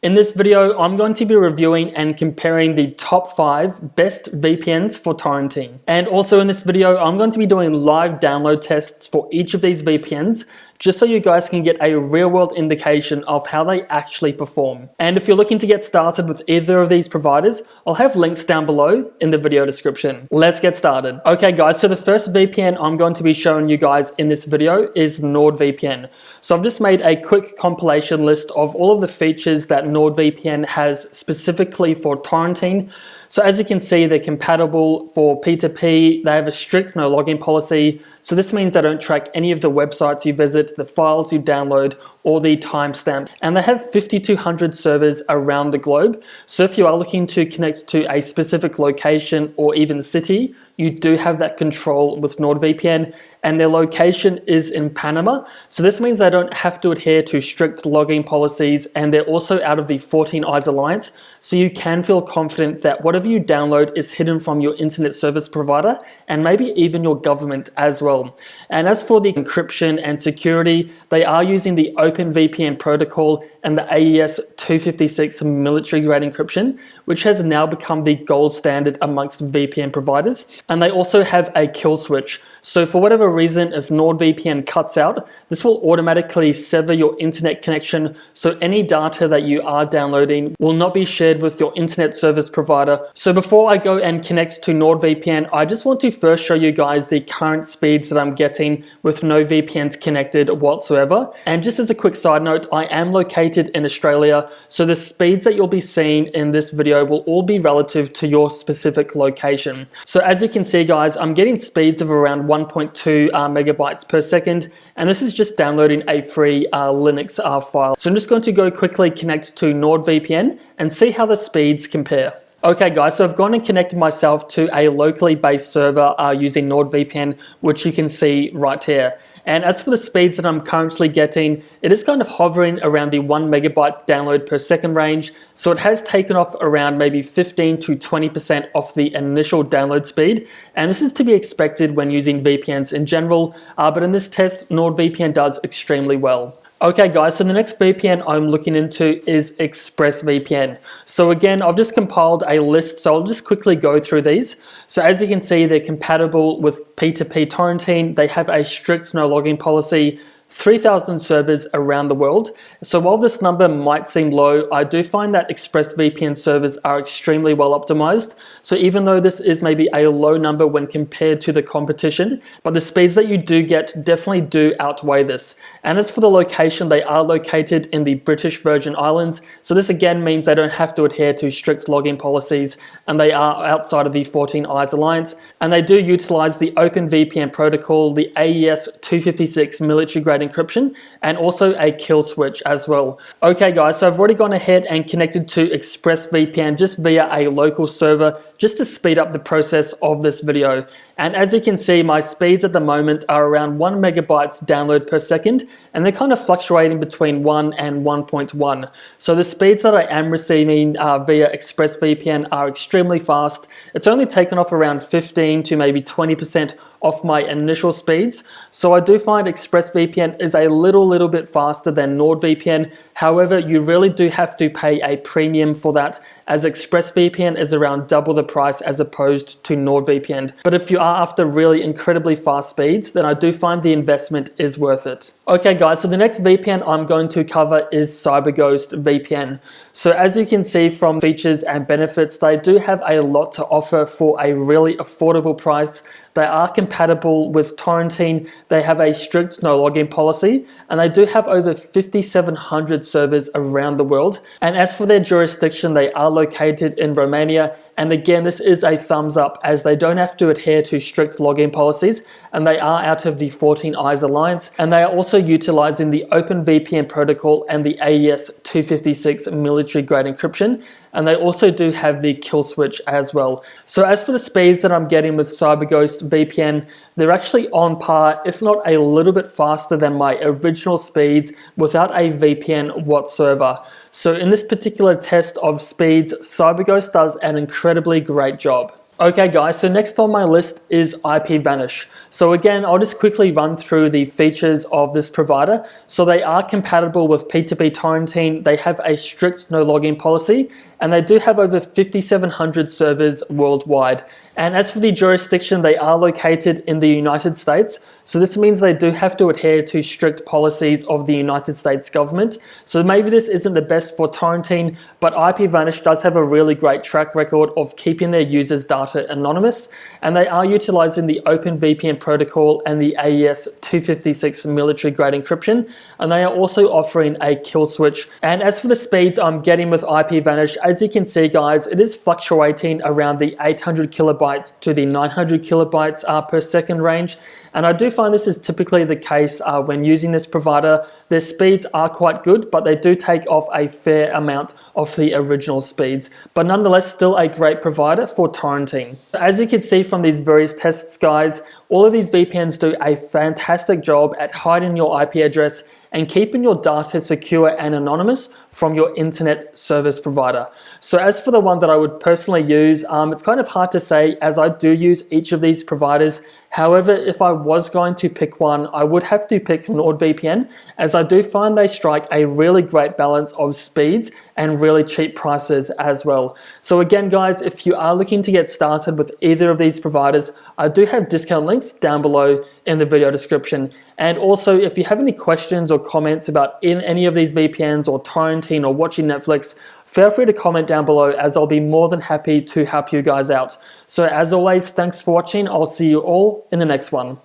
In this video, I'm going to be reviewing and comparing the top 5 best VPNs for torrenting. And also in this video, I'm going to be doing live download tests for each of these VPNs, just so you guys can get a real-world indication of how they actually perform. And if you're looking to get started with either of these providers, I'll have links down below in the video description. Let's get started. Okay guys, so the first VPN I'm going to be showing you guys in this video is NordVPN. So I've just made a quick compilation list of all of the features that NordVPN has specifically for torrenting. So as you can see, they're compatible for P2P, they have a strict no login policy, so this means they don't track any of the websites you visit, the files you download, or the timestamp. And they have 5,200 servers around the globe, so if you are looking to connect to a specific location or even city, you do have that control with NordVPN, and their location is in Panama. So this means they don't have to adhere to strict login policies, and they're also out of the 14 Eyes Alliance. So you can feel confident that whatever you download is hidden from your internet service provider and maybe even your government as well. And as for the encryption and security, they are using the OpenVPN protocol and the AES 256 military grade encryption, which has now become the gold standard amongst VPN providers. And they also have a kill switch. So for whatever reason, if NordVPN cuts out, this will automatically sever your internet connection, so any data that you are downloading will not be shared with your internet service provider. So before I go and connect to NordVPN, I just want to first show you guys the current speeds that I'm getting with no VPNs connected whatsoever. And just as a quick side note, I am located in Australia, so the speeds that you'll be seeing in this video will all be relative to your specific location. So as you can see guys, I'm getting speeds of around 1.2 megabytes per second, and this is just downloading a free Linux file. So I'm just going to go quickly connect to NordVPN and see how the speeds compare. Okay guys, so I've gone and connected myself to a locally based server using NordVPN, which you can see right here. And as for the speeds that I'm currently getting, it is kind of hovering around the 1 megabyte download per second range. So it has taken off around maybe 15 to 20% off the initial download speed. And this is to be expected when using VPNs in general, but in this test, NordVPN does extremely well. Okay guys, so the next VPN I'm looking into is ExpressVPN. So again, I've just compiled a list, so I'll just quickly go through these. So as you can see, they're compatible with P2P torrenting, they have a strict no login policy, 3,000 servers around the world. So while this number might seem low, I do find that ExpressVPN servers are extremely well optimized. So even though this is maybe a low number when compared to the competition, but the speeds that you do get definitely do outweigh this. And as for the location, they are located in the British Virgin Islands. So this again means they don't have to adhere to strict login policies, and they are outside of the 14 Eyes Alliance. And they do utilize the OpenVPN protocol, the AES 256 military grade encryption, and also a kill switch as well. Okay guys, so I've already gone ahead and connected to ExpressVPN just via a local server, just to speed up the process of this video. And as you can see, my speeds at the moment are around 1 megabytes download per second, and they're kind of fluctuating between 1 and 1.1. So the speeds that I am receiving via ExpressVPN are extremely fast. It's only taken off around 15 to maybe 20% off my initial speeds. So I do find ExpressVPN is a little bit faster than NordVPN. However, you really do have to pay a premium for that, as ExpressVPN is around double the price as opposed to NordVPN. But if you are after really incredibly fast speeds, then I do find the investment is worth it. Okay guys, so the next VPN I'm going to cover is CyberGhost VPN. So as you can see from features and benefits, they do have a lot to offer for a really affordable price. They are compatible with torrenting, they have a strict no login policy, and they do have over 5,700 servers around the world. And as for their jurisdiction, they are located in Romania. And again, this is a thumbs up, as they don't have to adhere to strict login policies, and they are out of the 14 Eyes Alliance, and they are also utilizing the OpenVPN protocol and the AES 256 military grade encryption, and they also do have the kill switch as well. So as for the speeds that I'm getting with CyberGhost VPN, they're actually on par, if not a little bit faster than my original speeds without a VPN whatsoever. So in this particular test of speeds, CyberGhost does an incredibly great job. Okay guys, so next on my list is IPVanish. So again, I'll just quickly run through the features of this provider. So they are compatible with P2P torrenting, they have a strict no login policy, and they do have over 5,700 servers worldwide. And as for the jurisdiction, they are located in the United States. So this means they do have to adhere to strict policies of the United States government. So maybe this isn't the best for torrenting, but IPVanish does have a really great track record of keeping their users' data anonymous. And they are utilizing the OpenVPN protocol and the AES 256 military grade encryption. And they are also offering a kill switch. And as for the speeds I'm getting with IPVanish, as you can see guys, it is fluctuating around the 800 kilobytes to the 900 kilobytes per second range. And I do find this is typically the case when using this provider. Their speeds are quite good, but they do take off a fair amount of the original speeds. But nonetheless, still a great provider for torrenting. As you can see from these various tests, guys, all of these VPNs do a fantastic job at hiding your IP address and keeping your data secure and anonymous from your internet service provider. So as for the one that I would personally use, it's kind of hard to say as I do use each of these providers. However, if I was going to pick one, I would have to pick NordVPN, as I do find they strike a really great balance of speeds and really cheap prices as well. So again guys, if you are looking to get started with either of these providers, I do have discount links down below in the video description. And also, if you have any questions or comments about any of these VPNs or torrenting or watching Netflix, feel free to comment down below, as I'll be more than happy to help you guys out. So as always, thanks for watching. I'll see you all in the next one.